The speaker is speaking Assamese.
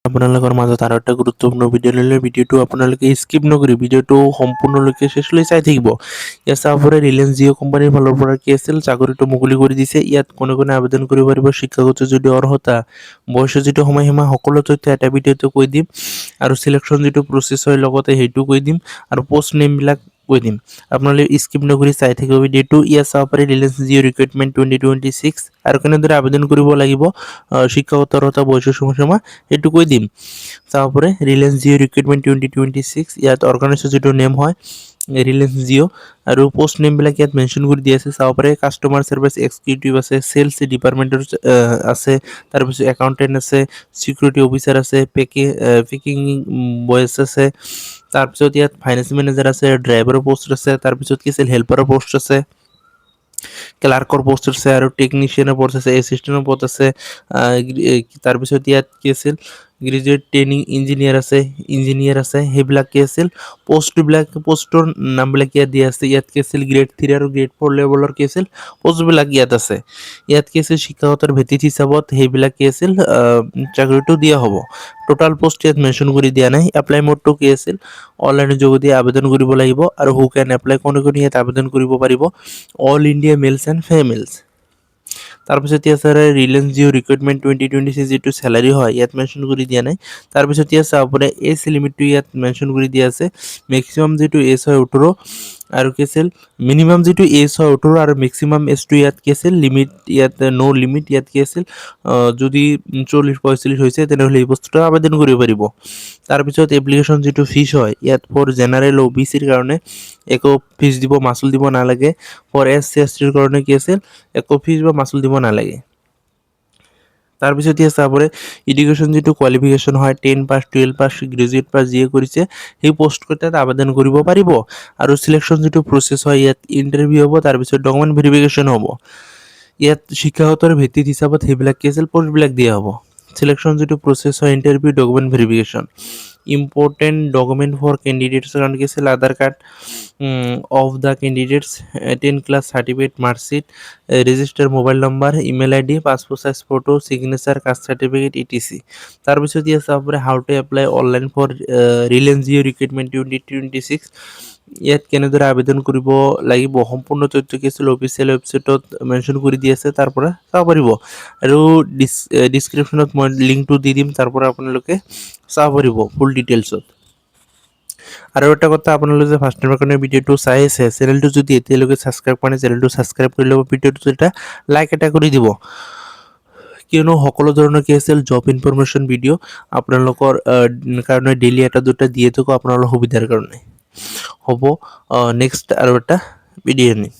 আপোনালোকৰ মাজত আৰু এটা গুৰুত্বপূৰ্ণ ভিডিঅ' ল'লে ভিডিঅ'টো আপোনালোকে স্কিপ নকৰি ভিডিঅ'টো সম্পূৰ্ণলৈকে শেষলৈ চাই থাকিব। ইয়াত চাব পাৰে ৰিলায়েন্স জিঅ' কোম্পানীৰ ফালৰ পৰা কি আছিল চাকৰিটো মুকলি কৰি দিছে। ইয়াত কোনে কোনে আবেদন কৰিব পাৰিব, শিক্ষাগত যিটো অৰ্হতা, বয়সৰ যিটো সময়সীমা, সকলো তথ্য এটা ভিডিঅ'তে কৈ দিম আৰু চিলেকশ্যন যিটো প্ৰচেছ হয় লগতে সেইটো কৈ দিম আৰু পোষ্ট নেমবিলাক কৈ দিম। আপোনালোকে স্কিপ নকৰি চাই থাকিব ভিডিঅ'টো। ইয়াত চাব পাৰে ৰিলায়েন্স জিঅ' ৰিক্ৰুইটমেণ্ট 2026 আৰু কেনেদৰে আবেদন কৰিব লাগিব, শিক্ষাগত অৰ্হতা, বয়সৰ সময়সীমা সেইটো কৈ দিম। চাব পাৰে ৰিলায়েন্স জিঅ' ৰিক্ৰুইটমেণ্ট 2026 ইয়াত অৰ্গেনাইজেশ্যন যিটো নেম হয় ৰিলায়েন্স জিঅ' আৰু পোষ্ট নেমবিলাক ইয়াত মেনশ্যন কৰি দিয়া আছে। চাব পাৰে কাষ্টমাৰ ছাৰ্ভিচ এক্সিকিউটিভ আছে, চেলছ ডিপাৰ্টমেণ্টৰ আছে, তাৰপিছত একাউণ্টেণ্ট আছে, চিকিউৰিটি অফিচাৰ আছে, পেকিং বয়ছ আছে, তাৰপিছত ইয়াত ফাইনেন্স মেনেজাৰ আছে, ড্ৰাইভাৰৰ পষ্ট আছে, তাৰপিছত কি আছিল হেল্পাৰৰ পষ্ট আছে, ক্লাৰ্কৰ পষ্ট আছে আৰু টেকনিচিয়ানৰ পষ্ট আছে, এছিষ্টেণ্টৰ পষ্ট আছে। তাৰপিছত ইয়াত কি আছিল গ্ৰেজুৱেট ট্ৰেইনিং ইঞ্জিনিয়াৰ আছে, সেইবিলাক কি আছিল পোষ্টৰ নামবিলাক ইয়াত দিয়া আছে। ইয়াত কি আছিল গ্ৰেড 3 আৰু গ্ৰেড 4 লেভেলৰ কি আছিল পোষ্টবিলাক ইয়াত আছে। ইয়াত কি আছিল শিক্ষাগতৰ ভিত্তিত হিচাপত সেইবিলাক কি আছিল চাকৰিটো দিয়া হ'ব। টোটাল পোষ্ট ইয়াত মেনশ্যন কৰি দিয়া নাই। এপ্লাই মোডটো কি আছিল অনলাইনৰ যোগেদি আবেদন কৰিব লাগিব আৰু হু কেন এপ্লাই কোনে কোনে ইয়াত আবেদন কৰিব পাৰিব, অল ইণ্ডিয়া মেলছ এণ্ড ফিমেলছ। তাৰপিছত ইয়াত আছে ৰিলায়েন্স জিঅ' ৰিক্ৰুইটমেণ্ট 2026 যিটো চেলাৰী হয় ইয়াত মেনশ্যন কৰি দিয়া নাই। তাৰপিছত ইয়াত চাব পাৰে এজ লিমিটটো ইয়াত মেনশ্যন কৰি দিয়া আছে। মেক্সিমাম যিটো এজ হয় 18 আৰু কি আছিল মিনিমাম যিটো এজ হয় 18 আৰু মেক্সিমাম এজটো ইয়াত কি আছিল লিমিট ইয়াত ন' লিমিট ইয়াত কি আছিল যদি 40-45 হৈছে তেনেহ'লে এই বস্তুটো আবেদন কৰিব পাৰিব। তাৰপিছত এপ্লিকেশ্যন যিটো ফিজ হয় ইয়াত ফৰ জেনাৰেল OBCৰ কাৰণে একো ফিজ দিব মাচুল দিব নালাগে। ফৰ SC STৰ কাৰণে কি আছিল একো ফিজ বা মাচুল দিব নালাগে। তাৰপিছত ইয়াত চাব পাৰে এডুকেশ্যন যিটো কোৱালিফিকেশ্যন হয় 10 পাছ, 12 পাছ, গ্ৰেজুৱেট পাছ যিয়ে কৰিছে সেই পোষ্টকেইটাত আবেদন কৰিব পাৰিব। আৰু চিলেকশ্যন যিটো প্ৰচেছ হয় ইয়াত ইণ্টাৰভিউ হ'ব, তাৰপিছত ডকুমেণ্ট ভেৰিফিকেশ্যন হ'ব। ইয়াত শিক্ষাগতৰ ভিত্তিত হিচাপত সেইবিলাক কি আছিল পোষ্টবিলাক দিয়া হ'ব। চিলেকশ্যন যিটো প্ৰচেছ হয় interview, document verification, important document for কেণ্ডিডেটছৰ কাৰণে কি আছিল Aadhaar card of the candidates, 10 class certificate, marksheet, register mobile number, email ID, passport size photo, signature, caste certificate etc। তাৰপিছত ইয়াত চাব পাৰে how to apply online for Reliance Jio' recruitment 2026। ইয়াত কেনেদৰে আবেদন কৰিব লাগিব সম্পূৰ্ণ তথ্য কি আছিল অফিচিয়েল ৱেবছাইটত মেনশ্যন কৰি দি আছে, তাৰ পৰা চাব পাৰিব। আৰু ডিছক্ৰিপশ্যনত মই লিংকটো দি দিম, তাৰ পৰা আপোনালোকে চাব পাৰিব ফুল ডিটেইলছত। আৰু এটা কথা, আপোনালোকে যে ফাৰ্ষ্ট টাইমৰ কাৰণে ভিডিঅ'টো চাই আছে, চেনেলটো যদি এতিয়ালৈকে ছাবস্ক্ৰাইব কৰা নাই চেনেলটো ছাবস্ক্ৰাইব কৰি ল'ব, ভিডিঅ'টো এটা লাইক এটা কৰি দিব, কিয়নো সকলো ধৰণৰ কি আছিল জব ইনফৰমেশ্যন ভিডিঅ' আপোনালোকৰ কাৰণে ডেইলি এটা দুটা দিয়ে থাকোঁ আপোনালোকৰ সুবিধাৰ কাৰণে। হ'ব নেক্সট আৰু এটা ভিডিঅ' আনিম।